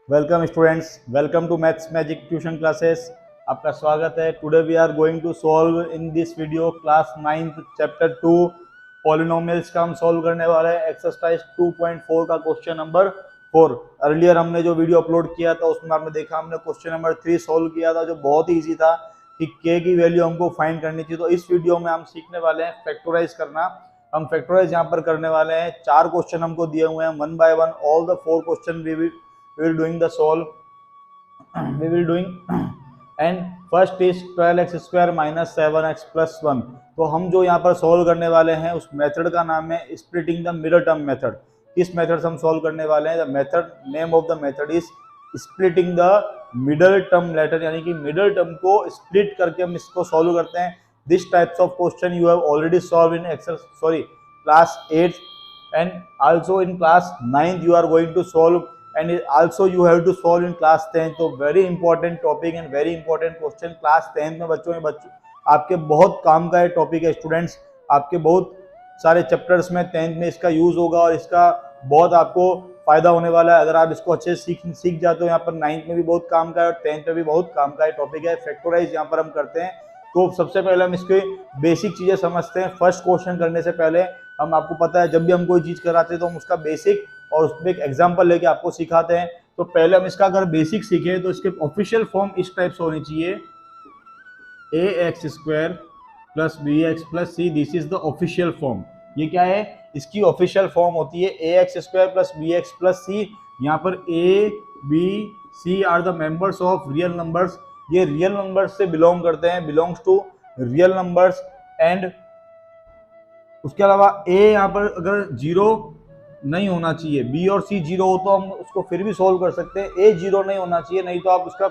Welcome students, welcome to maths magic tuition classes. आपका स्वागत है। Today we are going to solve in this video class 9th chapter 2 polynomials का हम solve करने वाले हैं। एक्सरसाइज 2.4 का क्वेश्चन नंबर 4। अर्लियर हमने जो वीडियो अपलोड किया था उसमें आपने देखा हमने क्वेश्चन नंबर 3 सॉल्व किया था, जो बहुत ही ईजी था कि के की वैल्यू हमको फाइंड करनी थी। तो इस वीडियो में हम सीखने वाले हैं फैक्टराइज करना। हम फैक्टराइज यहाँ पर करने वाले हैं। 4 क्वेश्चन हमको दिए हुए हैं, one by one all the 4 question we will doing the solve we will doing and first is 12x square minus 7x plus 1। तो हम जो यहाँ पर सॉल्व करने वाले हैं उस मेथड का नाम है splitting the middle term method. किस मेथड से हम सॉल्व करने वाले हैं? The method name of the method is splitting the middle term later, यानी कि मिडल टर्म को स्प्लिट करके हम इसको सॉल्व करते हैं। This types of question you have already solve in class 8 and also in class 9th you are going to solve, and also you have to solve in class 10th। तो very important topic and very important question class 10th में बच्चों आपके बहुत काम का topic है। Students, आपके बहुत सारे चैप्टर्स में 10th में इसका यूज होगा और इसका बहुत आपको फायदा होने वाला है। अगर आप इसको अच्छे से सीख जाते हो, यहाँ पर 9th में भी बहुत काम का है और 10th में भी बहुत काम का टॉपिक है। फैक्टराइज यहाँ पर हम करते हैं। तो सबसे पहले हम इसके बेसिक चीजें समझते हैं। फर्स्ट क्वेश्चन करने से पहले हम, आपको पता है जब भी हम कोई चीज कराते हैं तो हम उसका बेसिक और उसमें एक एग्जांपल लेके आपको सिखाते हैं। तो पहले हम इसका अगर बेसिक सीखे तो इसके ऑफिशियल फॉर्म इस टाइप से होनी चाहिए, ax square plus B X plus C. This is the official form. ये क्या है? इसकी ऑफिशियल फॉर्म होती है ax square plus B X plus C. यहाँ पर a b c are the members of real numbers. ये रियल नंबर्स से बिलोंग करते हैं, belongs to real numbers. And उसके अलावा a यहाँ पर अगर जीरो नहीं होना चाहिए, b और c जीरो हो तो हम उसको फिर भी सॉल्व कर सकते हैं। a जीरो नहीं होना चाहिए, नहीं तो आप उसका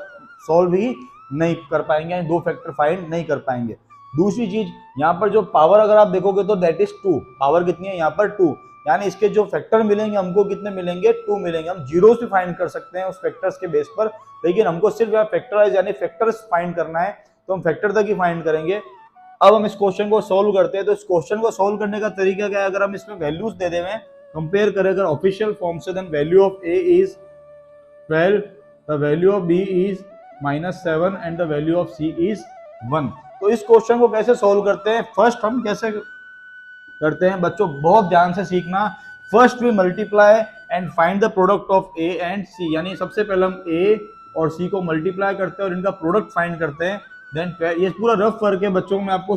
सॉल्व ही नहीं कर पाएंगे, दो फैक्टर फाइंड नहीं कर पाएंगे। दूसरी चीज, यहाँ पर जो पावर अगर आप देखोगे तो दैट इज 2। पावर कितनी है यहाँ पर? 2। यानी इसके जो फैक्टर मिलेंगे हमको कितने मिलेंगे? 2 मिलेंगे। हम जीरो से फाइंड कर सकते हैं उस फैक्टर्स के बेस पर, लेकिन हमको सिर्फ यहाँ फैक्टराइज यानी फैक्टर्स फाइंड करना है, तो हम फैक्टर तक ही फाइंड करेंगे। अब हम इस क्वेश्चन को सॉल्व करते हैं। तो इस क्वेश्चन को सॉल्व करने का तरीका क्या है? अगर हम इसमें वैल्यूज दे दें, कंपेयर करें अगर ऑफिशियल फॉर्म से, then value of a is 12, the value of b is -7 and the value of c is 1। तो इस क्वेश्चन को कैसे सॉल्व करते हैं? फर्स्ट हम कैसे करते हैं बच्चों, बहुत ध्यान से सीखना। First we multiply and find the product of a and c। यानी सबसे पहले हम a और c को मल्टीप्लाई करते हैं और इनका प्रोडक्ट फाइंड करते हैं। देन ये पूरा रफ वर्क है बच्चों, मैं आपको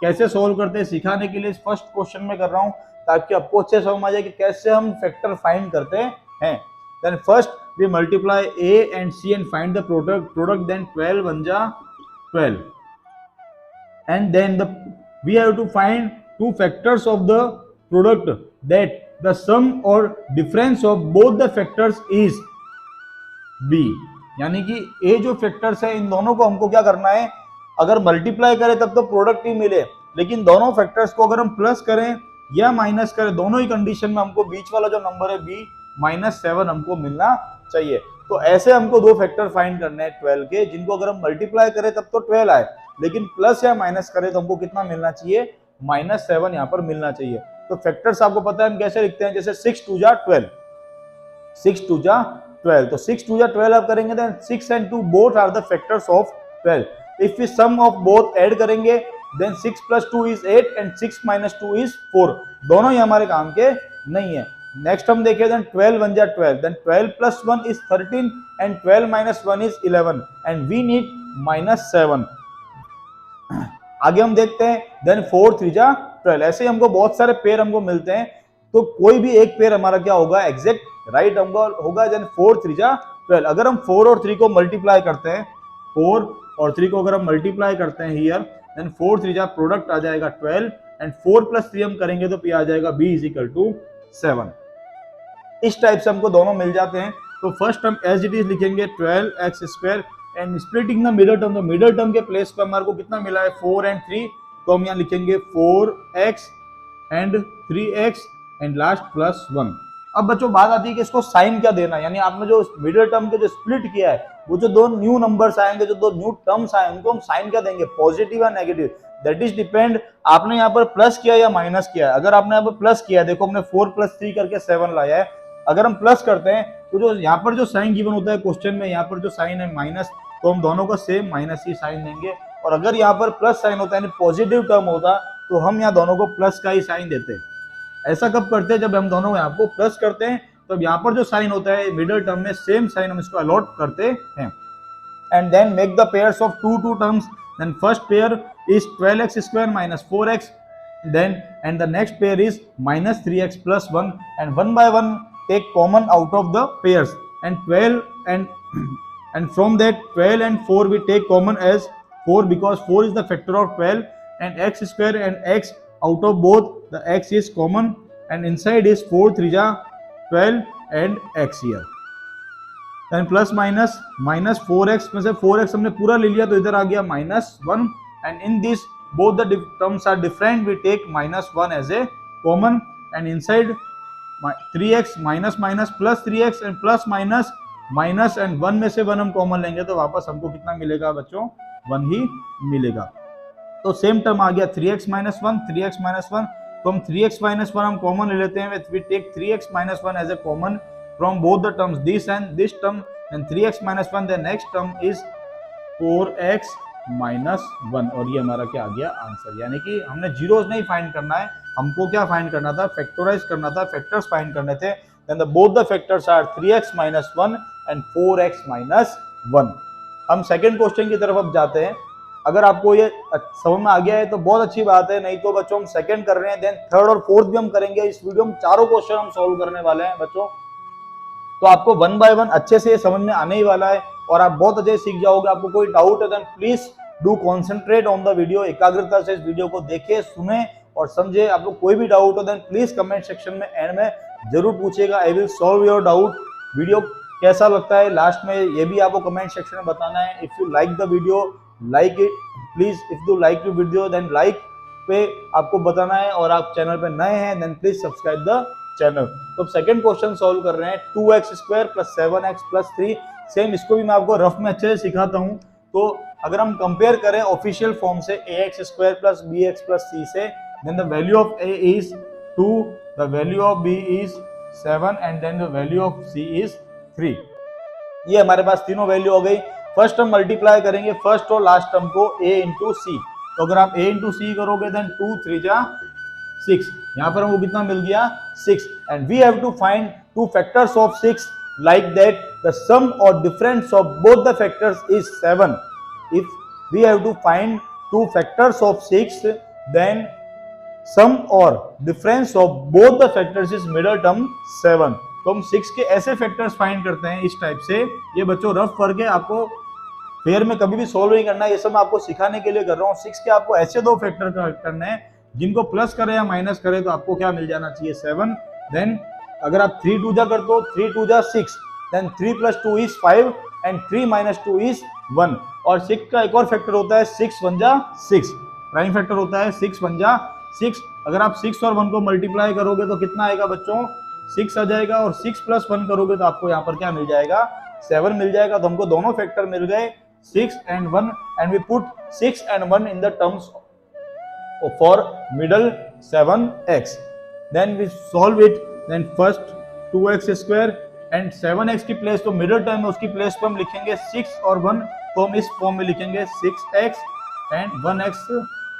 कैसे सॉल्व करते हैं सिखाने के लिए इस फर्स्ट क्वेश्चन में कर रहा हूं, ताकि आपको अच्छे समझ आ जाए कि कैसे हम फैक्टर फाइंड करते हैं। Then first we multiply a and c and find the product. Then 12 बन जा 12, and then we have to find two factors of the product, that the sum और difference of both the factors is b। यानी कि ए जो factors है इन दोनों को हमको क्या करना है? अगर मल्टीप्लाई करें तब तो प्रोडक्ट ही मिले, लेकिन दोनों फैक्टर्स को अगर हम प्लस करें या माइनस करें, दोनों ही कंडीशन में हमको बीच वाला जो नंबर है b -7 हमको मिलना चाहिए। तो ऐसे हमको दो फैक्टर फाइंड करने हैं 12 के, जिनको अगर हम मल्टीप्लाई करें तब तो 12 आए, लेकिन प्लस या माइनस करें तो हमको कितना मिलना चाहिए? -7 यहाँ पर मिलना चाहिए। तो फैक्टर्स आपको पता है हम कैसे लिखते हैं, जैसे 6 2 जा 12, 6 2 जा 12। तो 6 2 जा 12 आप करेंगे, then 6 and 2 both are the factors of 12। If we sum of both add करेंगे, देन 6 + 2 इज 8 एंड 6 - 2 इज 4। दोनों ही हमारे काम के नहीं है। नेक्स्ट हम देखें, देन 12 बन जा 12, then 12 + 1 is 13 and 12 - 1 is 11 and we need -7। आगे हम देखते हैं, देन 4 3 जा 12। ऐसे ही हमको बहुत सारे पेयर हमको मिलते हैं, तो कोई भी एक पेयर हमारा क्या होगा? एग्जैक्ट राइट होगा। देन 4 3 जा 12। अगर हम 4 और 3 को मल्टीप्लाई करते हैं, 4 और 3 को अगर हम मल्टीप्लाई करते हैं हियर, देन 4 3 जा प्रोडक्ट आ जाएगा 12 एंड 4 + 3 हम करेंगे तो आ जाएगा b = 7। इस टाइप से हमको दोनों मिल जाते हैं। तो फर्स्ट हम एज इट इज लिखेंगे 12x square and splitting the middle term. तो मिडल टर्म के प्लेस पर हमारे को कितना मिला है? 4 एंड 3। तो हम यहाँ लिखेंगे 4x and 3x and last +1। अब बच्चों बात आती है कि इसको साइन क्या देना है। यानी आपने जो मिडिल टर्म के जो स्प्लिट किया है, वो जो दो न्यू नंबर्स आएंगे, जो दो न्यू टर्म्स आए, उनको हम साइन क्या देंगे? पॉजिटिव या नेगेटिव, दैट इज डिपेंड आपने यहाँ पर प्लस किया या माइनस किया है। अगर आपने यहाँ पर प्लस किया है, देखो हमने 4 + 3 करके 7 लाया है। अगर हम प्लस करते हैं तो जो यहाँ पर जो साइन गिवन होता है क्वेश्चन में, यहाँ पर जो साइन है माइनस, तो हम दोनों का सेम माइनस ही साइन देंगे। और अगर यहाँ पर प्लस साइन होता है यानी पॉजिटिव टर्म होता, तो हम यहाँ दोनों को प्लस का ही साइन देते। ऐसा कब करते हैं, जब हम दोनों यहाँ को प्लस करते हैं, तो यहाँ पर जो साइन होता है मिडिल टर्म में सेम साइन हम इसको अलॉट करते हैं। And then make the pairs of two terms, then first pair is 12x square minus 4x, then and the next pair is minus 3x plus 1, and one by one take common out of the pairs, and 12 and from that 12 and 4 we take common as 4 because 4 is the factor of 12, and x square and x out of both the x is common, and inside is 4 3 12 and x here, then plus minus minus 4x में से 4x हमने पूरा ले लिया तो इधर आ गया -1, and in this both the terms are different, we take -1 as a common, and inside 3x minus minus plus 3x and plus minus minus and 1 में से 1 हम कॉमन लेंगे तो वापस हमको कितना मिलेगा बच्चों, 1 ही मिलेगा। तो सेम टर्म आ गया 3x minus 1 3x minus 1, तो हम 3x minus 1 हम कॉमन ले लेते हैं, we take 3x minus 1 as a common from both the terms, this and this term, and 3x minus 1, the next term is 4x minus 1, और ये हमारा क्या आ गया आंसर। यानी कि हमने जीरोस नहीं फाइंड करना है, हमको क्या फाइंड करना था, फैक्टराइज करना था, फैक्टर्स फाइंड करने थे। Then both the factors are 3x minus 1 and 4x minus 1। हम सेकंड क्वेश्चन की तरफ अब जाते हैं। अगर आपको ये समझ में आ गया है तो बहुत अच्छी बात है, नहीं तो बच्चों हम सेकंड कर रहे हैं, देन थर्ड और फोर्थ भी हम करेंगे। इस वीडियो में चारों क्वेश्चन हम सॉल्व करने वाले हैं बच्चों, तो आपको 1 by 1 अच्छे से समझ में आने ही वाला है और आप बहुत अच्छे से सीख जाओगे। आपको कोई डाउट है then please do concentrate on the video, एकाग्रता से इस वीडियो को देखें, सुने और समझे। आपको कोई भी डाउट हो देन प्लीज कमेंट सेक्शन में एंड में जरूर पूछिएगा, I will solve your doubt. Video कैसा लगता है लास्ट में ये भी आपको कमेंट सेक्शन में बताना है। If you like the video like it please, if you like the video then like पे आपको बताना है, और आप चैनल पे नए हैं then please subscribe the channel. तो सेकंड क्वेश्चन सॉल्व कर रहे हैं, 2x square plus 7x plus 3। Same इसको भी मैं आपको रफ में अच्छे से सिखाता हूँ। तो अगर हम कंपेयर करें ऑफिशियल फॉर्म से ax square plus bx plus c से, then the value of a is 2, the value of b is 7 and then the value of c is 3। ये हमारे पास तीनों वैल्यू हो गई। फर्स्ट हम मल्टीप्लाई करेंगे फर्स्ट और लास्ट टर्म को a इंटू सी, तो अगर आप a इंटू सी करोगे देन 2 3 6, यहाँ पर हमको कितना मिल गया 6, and we have to find two factors of 6 like that the sum or difference of both the factors is 7. If we have to find two factors of 6 then sum or difference of both the factors is middle term 7. तो हम 6 के ऐसे factors find करते हैं इस type से। ये बच्चों रफ वर्क है, आपको फेयर में कभी भी सॉल्व नहीं करना है, ये सब मैं आपको सिखाने के लिए कर रहा हूँ। 6 के आपको ऐसे दो फैक्टर करने हैं जिनको प्लस करें या माइनस करें तो आपको क्या मिल जाना चाहिए 7। देन अगर आप 3 2 कर दो 3 2 6, देन 3 + 2 is 5 एंड 3 - 2 is 1। और 6 का एक और फैक्टर होता है 6 1 6, प्राइम फैक्टर होता है 6 1 6। अगर आप 6 और 1 को मल्टीप्लाई करोगे तो कितना आएगा बच्चों 6 आ जाएगा, और 6 + 1 करोगे तो आपको यहाँ पर क्या मिल जाएगा 7 मिल जाएगा। तो हमको दोनों फैक्टर मिल गए 6 and 1, and we put 6 and 1 in the terms for middle 7x। Then we solve it, then first 2x square and 7x की प्लेस तो मिडिल टर्म है उसकी प्लेस पर हम लिखेंगे 6 और 1, तो हम इस फॉर्म में लिखेंगे 6x and 1x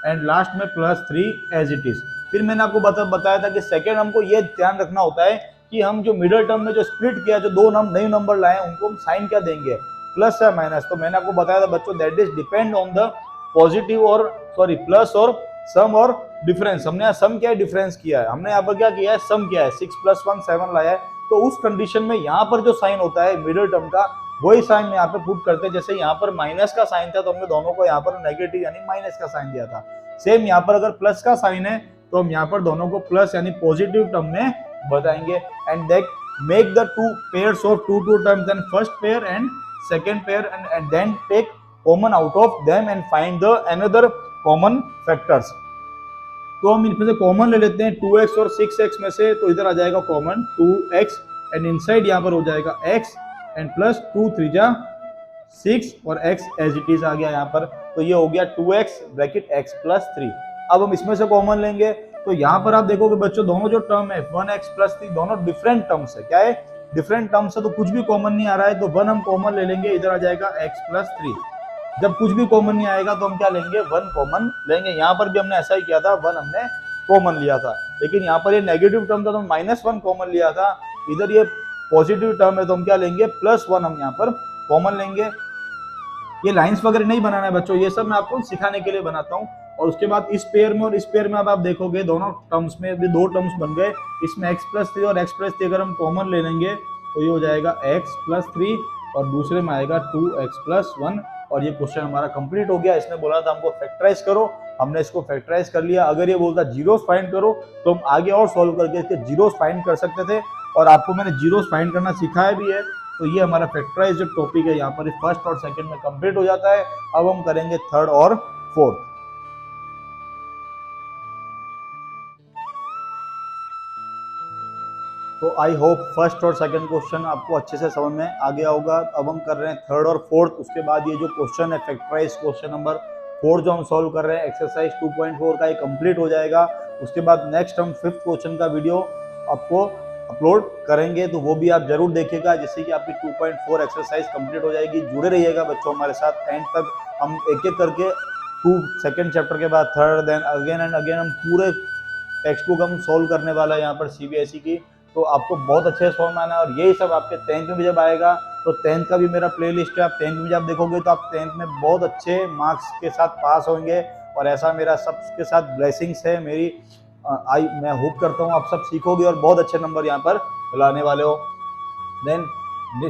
and last में +3 एज इट इज। फिर मैंने आपको बताया था कि सेकेंड हमको ये ध्यान रखना होता है कि हम जो मिडिल टर्म में जो स्प्लिट किया, जो दो नए नंबर लाए उनको हम साइन क्या देंगे, प्लस या माइनस। तो मैंने आपको बताया था बच्चों that is depend on the positive और प्लस और सम और डिफरेंस। हमने यहाँ सम क्या है डिफरेंस किया है, हमने यहाँ पर क्या किया है सम किया है, 6 + 1 7 लाया है। तो उस कंडीशन में यहाँ पर जो साइन होता है मिडिल टर्म का वही साइन यहाँ पे पुट करते हैं। जैसे यहाँ पर माइनस का साइन था तो हमने दोनों को यहाँ पर नेगेटिव यानी माइनस का साइन दिया था। सेम यहाँ पर अगर प्लस का साइन है तो हम यहाँ पर दोनों को प्लस यानी पॉजिटिव टर्म में बताएंगे। And then make the two pairs of two terms, then first pair and second pair, and then take common out of them and find the another common factors. तो हम इनमें से common ले लेते हैं 2x और 6x में से, तो इधर आ जाएगा कॉमन 2x एंड इनसाइड यहाँ पर हो जाएगा x एंड प्लस 2 3 6 और x एज इट इज आ गया यहाँ पर। तो ये हो गया 2x ब्रैकेट x + 3। अब हम इसमें से कॉमन लेंगे तो यहाँ पर आप देखोगे बच्चों दोनों जो टर्म है 1x + 3 दोनों डिफरेंट टर्म्स है। क्या है डिफरेंट टर्म से तो कुछ भी कॉमन नहीं आ रहा है, तो 1 हम कॉमन ले लेंगे, इधर आ जाएगा x+3। जब कुछ भी कॉमन नहीं आएगा तो हम क्या लेंगे, 1 कॉमन लेंगे। यहाँ पर भी हमने ऐसा ही किया था, 1 हमने कॉमन लिया था, लेकिन यहाँ पर ये नेगेटिव टर्म था तो -1 कॉमन लिया था। इधर ये पॉजिटिव टर्म है तो हम क्या लेंगे, +1 हम यहाँ पर कॉमन लेंगे। ये लाइंस वगैरह नहीं बनाना है बच्चों, ये सब मैं आपको सिखाने के लिए बनाता हूँ। और उसके बाद इस पेयर में और इस पेयर में अब आप देखोगे दोनों टर्म्स में भी 2 टर्म्स बन गए। इसमें x+3 और x+3 अगर हम कॉमन ले लेंगे तो ये हो जाएगा x+3 और दूसरे में आएगा 2x+1 और ये क्वेश्चन हमारा कंप्लीट हो गया। इसने बोला था हमको फैक्टराइज करो, हमने इसको फैक्टराइज कर लिया। अगर ये बोलता जीरोस फाइंड करो तो हम आगे और सॉल्व करके इसके जीरोस फाइंड कर सकते थे, और आपको मैंने जीरोस फाइंड करना सिखाया भी है। तो ये हमारा फैक्टराइज जो टॉपिक है यहाँ पर फर्स्ट और सेकंड में कंप्लीट हो जाता है। अब हम करेंगे थर्ड और फोर्थ। तो आई होप फर्स्ट और सेकंड क्वेश्चन आपको अच्छे से समझ में आ गया होगा। अब हम कर रहे हैं थर्ड और फोर्थ। उसके बाद ये जो क्वेश्चन है फैक्टराइज क्वेश्चन नंबर 4 जो हम सॉल्व कर रहे हैं एक्सरसाइज 2.4 का, ये कंप्लीट हो जाएगा। उसके बाद नेक्स्ट हम 5th क्वेश्चन का वीडियो आपको अपलोड करेंगे, तो वो भी आप जरूर देखिएगा, जिससे कि आपकी 2.4 एक्सरसाइज कंप्लीट हो जाएगी। जुड़े रहिएगा बच्चों हमारे साथ एंड तक। हम एक एक करके सेकंड चैप्टर के बाद third, then again and again हम पूरे टेक्स्ट बुक हम सॉल्व करने वाला है यहाँ पर CBSE की। तो आपको बहुत अच्छे से समझ में आना है, और यही सब आपके 10th में भी जब आएगा तो 10th का भी मेरा प्लेलिस्ट है। आप 10th में जब देखोगे तो आप 10th में बहुत अच्छे मार्क्स के साथ पास होंगे, और ऐसा मेरा सबके साथ ब्लेसिंग्स है मेरी। मैं होप करता हूँ आप सब सीखोगे और बहुत अच्छे नंबर यहाँ पर लाने वाले हो। देन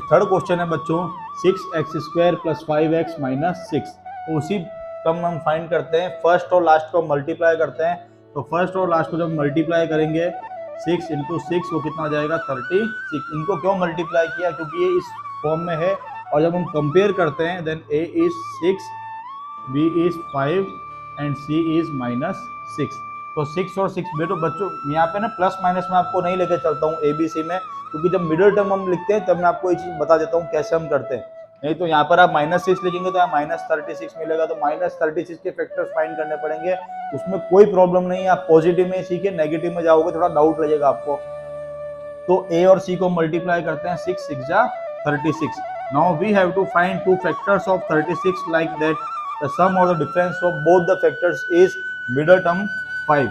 थर्ड क्वेश्चन है बच्चों 6x² + 5x - 6। तो उसी टर्म हम फाइंड करते हैं, फर्स्ट और लास्ट को मल्टीप्लाई करते हैं। तो फर्स्ट और लास्ट को जब मल्टीप्लाई करेंगे 6 × 6 वो कितना हो जाएगा 36। इनको क्यों मल्टीप्लाई किया, क्योंकि ये इस फॉर्म में है। और जब हम कंपेयर करते हैं then A is 6, B is 5 and C is -6। तो 6 और 6 बेटो बच्चों यहाँ पे ना प्लस माइनस में आपको नहीं लेके चलता हूँ ABC में, क्योंकि जब मिडिल टर्म हम लिखते हैं तब मैं आपको ये चीज़ बता देता हूँ कैसे हम करते हैं। नहीं तो यहाँ पर आप -6 लिखेंगे तो यहाँ -36 मिलेगा, तो -36 के फैक्टर्स फाइंड करने पड़ेंगे। उसमें कोई प्रॉब्लम नहीं है, आप पॉजिटिव में सीखे, नेगेटिव में जाओगे थोड़ा डाउट लगेगा आपको। तो A और C को मल्टीप्लाई करते हैं, 6 × 6 = 36। Now we have to find 2 factors of 36 like that the sum और the difference of both the factors is middle term 5।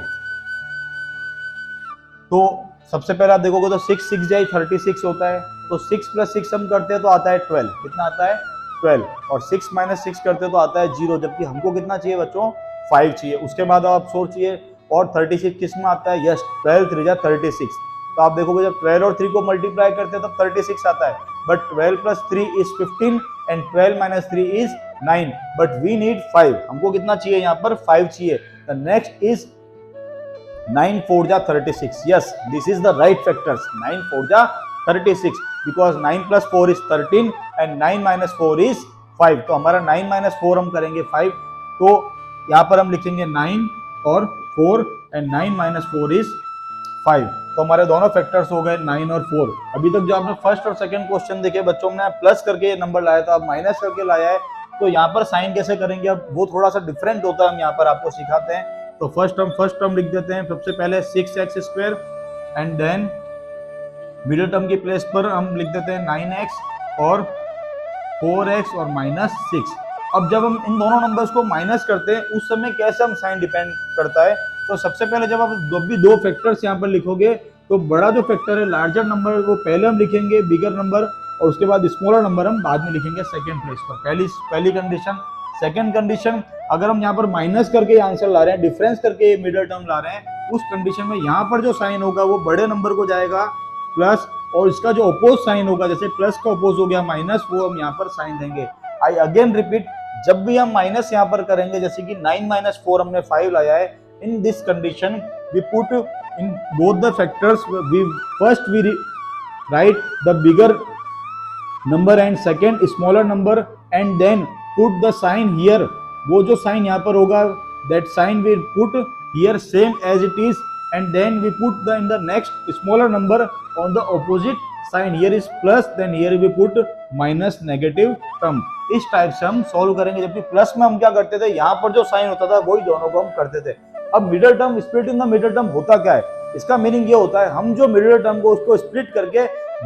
तो सबसे पहले आप देखोगे तो 6 × 6 = 36 होता है। तो 6 + 6 हम करते हैं तो आता है 12। कितना आता है 12, और 6 - 6 करते हैं तो आता है 0, जबकि हमको कितना चाहिए बच्चों 5 चाहिए। उसके बाद आप सोचिए और 36 किस में आता है, यस 12 × 3 = 36। तो आप देखोगे जब 12 और 3 को मल्टीप्लाई करते हैं तब 36 आता है, but 12 + 3 = 15 and 12 - 3 = 9, but we need 5। हमको कितना चाहिए यहाँ पर 5 चाहिए। The next is 9 × 4 = 36। Yes this is the right factors. 9 × 4 = 36 because 9 + 4 = 13 and 9 - 4 = 5। तो हमारा 9 - 4 हम करेंगे 5। तो यहाँ पर हम लिखेंगे 9 और 4 एंड 9 - 4 = 5। तो हमारे दोनों फैक्टर्स हो गए 9 और 4। अभी तक जो आपने फर्स्ट और सेकंड क्वेश्चन देखे बच्चों में प्लस करके ये नंबर लाया था, अब माइनस करके लाया है। तो यहाँ पर साइन कैसे करेंगे, अब वो थोड़ा सा डिफरेंट होता है, हम यहाँ पर आपको सिखाते हैं। तो फर्स्ट टर्म लिख देते हैं। सबसे पहले 6x² and then middle term की प्लेस पर हम लिख देते हैं 9x और 4x और -6। अब जब हम इन दोनों नंबर्स को माइनस करते हैं उस समय कैसे हम साइन डिपेंड करता है। तो सबसे पहले जब आप जब भी 2 फैक्टर्स यहाँ पर लिखोगे तो बड़ा जो फैक्टर है लार्जर नंबर वो पहले हम लिखेंगे बिगर नंबर, और उसके बाद स्मॉलर नंबर हम बाद में लिखेंगे सेकंड प्लेस पर। पहली कंडीशन। सेकंड कंडीशन, अगर हम यहाँ पर माइनस करके आंसर ला रहे हैं, डिफरेंस करके मिडिल टर्म ला रहे हैं, उस कंडीशन में यहाँ पर जो साइन होगा वो बड़े नंबर को जाएगा प्लस, और इसका जो अपोज साइन होगा, जैसे प्लस का अपोज हो गया माइनस, वो हम यहाँ पर साइन देंगे। आई अगेन रिपीट, जब भी हम माइनस यहाँ पर करेंगे, जैसे कि 9 - 4 हमने 5 लाया है, in this condition we put in both the factors, we write the bigger number and second smaller number and then put the sign here। वो जो साइन यहाँ पर होगा that sign we put here same as it is, and then we put the in the next smaller number on the opposite sign। here is plus, then here we put minus negative term। इस type से हम solve करेंगे। जबकि plus में हम क्या करते थे, यहाँ पर जो साइन होता था वही दोनों को हम करते थे। अब middle term, split in the middle term होता क्या है, इसका मीनिंग ये होता है हम जो मिडिल टर्म को उसको स्प्लिट करके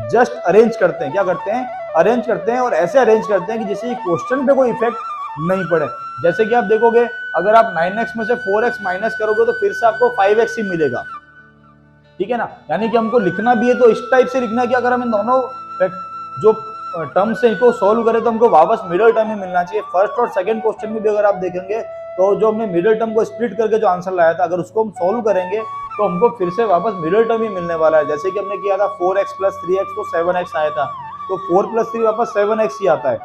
जस्ट अरेंज करते हैं। क्या करते हैं? अरेंज करते हैं, और ऐसे अरेंज करते हैं कि जिससे क्वेश्चन पे कोई इफेक्ट नहीं पड़े। जैसे कि आप देखोगे, अगर आप 9x में से 4x माइनस करोगे तो फिर से आपको 5x ही मिलेगा, ठीक है ना। यानी कि हमको लिखना भी है तो इस टाइप से लिखना है कि अगर हम इन दोनों जो टर्म्स से इनको सोल्व करें तो हमको वापस मिडिल टर्म ही मिलना चाहिए। फर्स्ट और सेकंड क्वेश्चन में भी अगर आप देखेंगे तो जो हमने मिडिल टर्म को स्प्लिट करके जो आंसर लाया था, अगर उसको हम सोल्व करेंगे तो हमको फिर से वापस मिडिल टर्म ही मिलने वाला है। जैसे कि हमने किया था 4x + 3x तो 7x आया था, तो 4 + 3 वापस 7x ही आता है,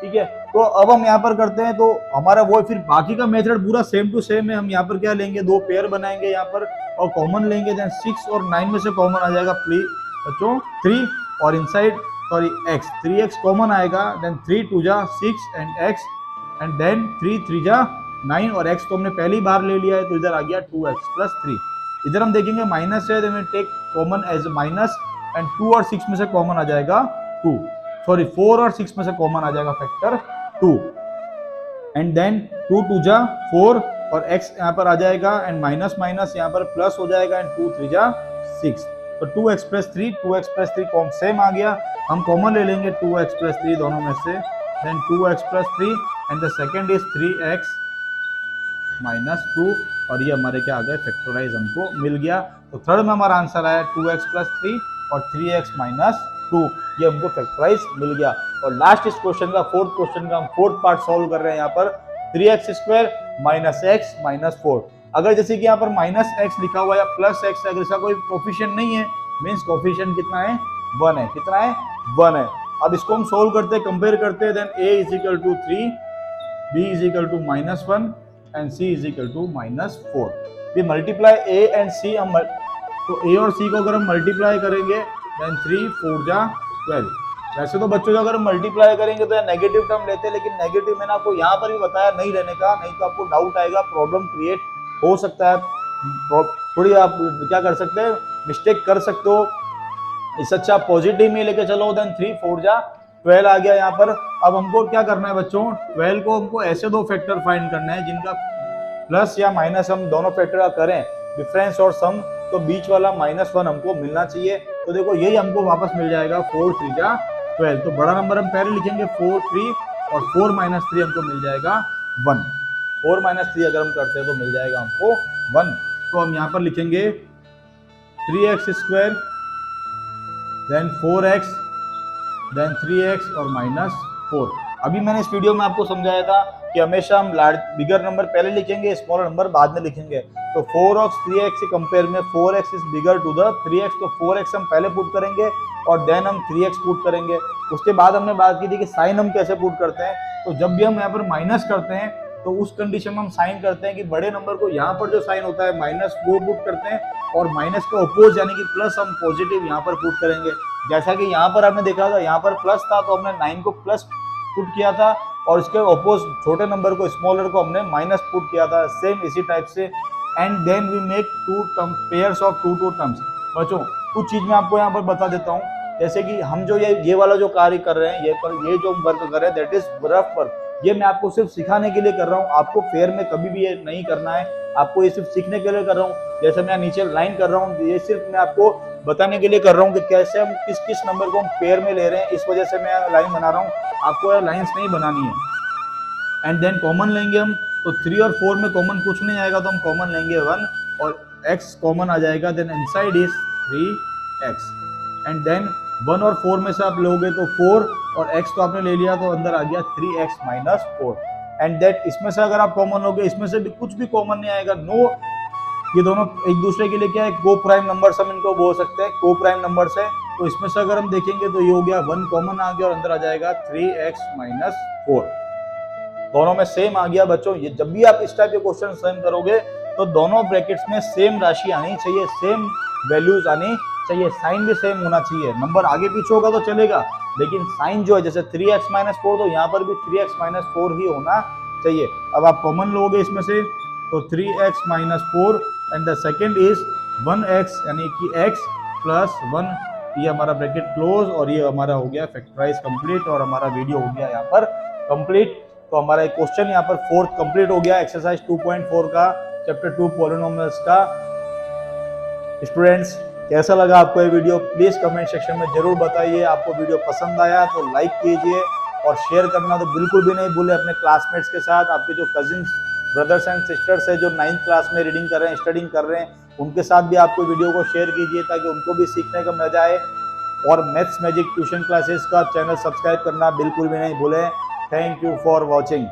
ठीक है। तो अब हम यहाँ पर करते हैं, तो हमारा वो फिर बाकी का मेथड पूरा सेम टू सेम है। हम यहाँ पर क्या लेंगे, 2 पेयर बनाएंगे यहाँ पर और कॉमन लेंगे, देन 6 और 9 में से कॉमन आ जाएगा बच्चों 3, और inside sorry x 3x common आएगा, देन 3 2 जा 6 एंड x, एंड देन 3 3 जा 9, और x तो हमने पहली बार ले लिया है तो इधर आ गया 2x + 3। इधर हम देखेंगे माइनस है, then take common as minus, and 2 और 6 में से कॉमन आ जाएगा 2, सॉरी 4 और 6 में से कॉमन आ जाएगा फैक्टर 2, एंड देन 2 2 जा 4 और x यहाँ पर आ जाएगा, एंड माइनस माइनस यहाँ पर प्लस हो जाएगा, एंड 2 3 जा 6, तो 2x + 3 2x + 3 कॉम सेम आ गया। हम कॉमन ले लेंगे 2x + 3 दोनों में से, then 2x + 3 and the second is 3x - 2, और ये हमारे क्या आ गए, फैक्टराइज हमको मिल गया। तो थर्ड में हमारा आंसर आया 2x + 3 और 3x - 2, ये हमको फैक्टराइज मिल गया। और लास्ट इस क्वेश्चन का, फोर्थ क्वेश्चन का हम फोर्थ पार्ट सॉल्व कर रहे हैं यहाँ पर, 3x² - x - 4। अगर जैसे कि यहाँ पर -x लिखा हुआ है या +x, अगर इसका कोई कोफिशिएंट नहीं है, मींस कोफिशिएंट कितना है, 1 है। कितना है, 1 है। अब इसको हम सोल्व करते हैं, कंपेयर करते हैं, then a = 3, b = -1 and c = -4। ये मल्टीप्लाई a एंड c, हम तो a और c को अगर हम मल्टीप्लाई करेंगे, देन 3 4 जा 12। वैसे तो बच्चों अगर हम मल्टीप्लाई करेंगे तो नेगेटिव टर्म लेते हैं, लेकिन नेगेटिव मैंने आपको यहाँ पर भी बताया नहीं रहने का, नहीं तो आपको डाउट आएगा, प्रॉब्लम क्रिएट हो सकता है, थोड़ी आप क्या कर सकते हैं, मिस्टेक कर सकते हो। इससे अच्छा पॉजिटिव में लेके चलो, देन 3 4 जा 12 आ गया यहाँ पर। अब हमको क्या करना है बच्चों, 12 को हमको ऐसे दो फैक्टर फाइंड करना है जिनका प्लस या माइनस हम दोनों फैक्टर का करें, डिफरेंस और सम, तो बीच वाला -1 हमको मिलना चाहिए। तो देखो यही हमको वापस मिल जाएगा, 4 3 जा 12। तो बड़ा नंबर हम पहले लिखेंगे 4 3, और 4 - 3 हमको मिल जाएगा 1। 4 - 3 अगर हम करते हैं तो मिल जाएगा हमको 1। तो हम यहाँ पर लिखेंगे 3x², then 4x, then 3x और -4। अभी मैंने इस वीडियो में आपको समझाया था कि हमेशा हम बिगर नंबर पहले लिखेंगे, स्मॉलर नंबर बाद में लिखेंगे। तो 4 और 3x के कंपेयर में 4x is bigger to the 3x, तो 4x हम पहले पुट करेंगे और देन हम 3x पुट करेंगे। उसके बाद हमने बात की थी कि साइन हम कैसे पुट करते हैं। तो जब भी हम यहाँ पर माइनस करते हैं तो उस कंडीशन में हम साइन करते हैं कि बड़े नंबर को यहाँ पर जो साइन होता है माइनस वो पुट करते हैं, और माइनस का अपोज यानी कि प्लस हम पॉजिटिव यहाँ पर पुट करेंगे। जैसा कि यहाँ पर आपने देखा था, यहाँ पर प्लस था तो हमने 9 को प्लस पुट किया था, और इसके अपोज छोटे नंबर को, स्मॉलर को हमने माइनस पुट किया था। सेम इसी टाइप से, and then we make two term pairs of two terms. बच्चों कुछ चीज मैं आपको यहाँ पर बता देता हूँ, जैसे कि हम जो ये वाला जो कार्य कर रहे हैं, ये जो वर्क कर रहे हैं, दैट इज रफ वर्क। ये मैं आपको सिर्फ सिखाने के लिए कर रहा हूँ, आपको फेयर में कभी भी ये नहीं करना है, आपको ये सिर्फ सीखने के लिए कर रहा हूँ। जैसे मैं नीचे लाइन कर रहा हूँ, ये सिर्फ मैं आपको बताने के लिए कर रहा हूँ कि कैसे हम किस किस नंबर को हम पेयर में ले रहे हैं, इस वजह से मैं लाइन बना रहा हूँ, आपको लाइन्स नहीं बनानी है। एंड देन कॉमन लेंगे हम, तो 3 और 4 में कॉमन कुछ नहीं आएगा, तो हम कॉमन लेंगे 1 और x कॉमन आ जाएगा, then inside is 3x, and then 1 और 4 में से आप लोगे तो 4 और x तो आपने ले लिया, तो अंदर आ गया 3x - 4। एंड दैट इसमें से अगर आप कॉमन लोगे, इसमें से भी कुछ भी कॉमन नहीं आएगा, नो। ये दोनों एक दूसरे के लिए क्या है, को प्राइम नंबर्स हम इनको बोल सकते हैं, को प्राइम नंबर्स है। तो इसमें से अगर हम देखेंगे तो ये हो गया 1 कॉमन आ गया, और अंदर आ जाएगा 3x - 4। दोनों में सेम आ गया बच्चों। ये जब भी आप इस टाइप के क्वेश्चन सेम करोगे तो दोनों ब्रैकेट्स में सेम राशि आनी चाहिए, सेम वैल्यूज आनी चाहिए, साइन भी सेम होना चाहिए। नंबर आगे पीछे होगा तो चलेगा, लेकिन साइन जो है, जैसे 3x - 4, तो यहाँ पर भी 3x - 4 ही होना चाहिए। अब आप कॉमन लोगे इसमें से, तो 3x - 4 and the second is 1x, यानी कि x + 1। ये हमारा ब्रैकेट क्लोज, और ये हमारा हो गया फैक्टराइज कंप्लीट, और हमारा वीडियो हो गया यहाँ पर कंप्लीट। तो हमारा एक क्वेश्चन यहाँ पर फोर्थ कंप्लीट हो गया, एक्सरसाइज 2.4 का, चैप्टर 2 पॉलिनोमियल्स का। स्टूडेंट्स कैसा लगा आपको ये वीडियो प्लीज कमेंट सेक्शन में जरूर बताइए। आपको वीडियो पसंद आया तो लाइक कीजिए और शेयर करना तो बिल्कुल भी नहीं भूले अपने क्लासमेट्स के साथ। आपके जो कजिन्स ब्रदर्स एंड सिस्टर्स है जो 9th क्लास में रीडिंग कर रहे हैं, स्टडिंग कर रहे हैं, उनके साथ भी आपको वीडियो को शेयर कीजिए ताकि उनको भी सीखने का मजा आए। और मैथ्स मैजिक ट्यूशन क्लासेस का चैनल सब्सक्राइब करना बिल्कुल भी नहीं भूलें। Thank you for watching.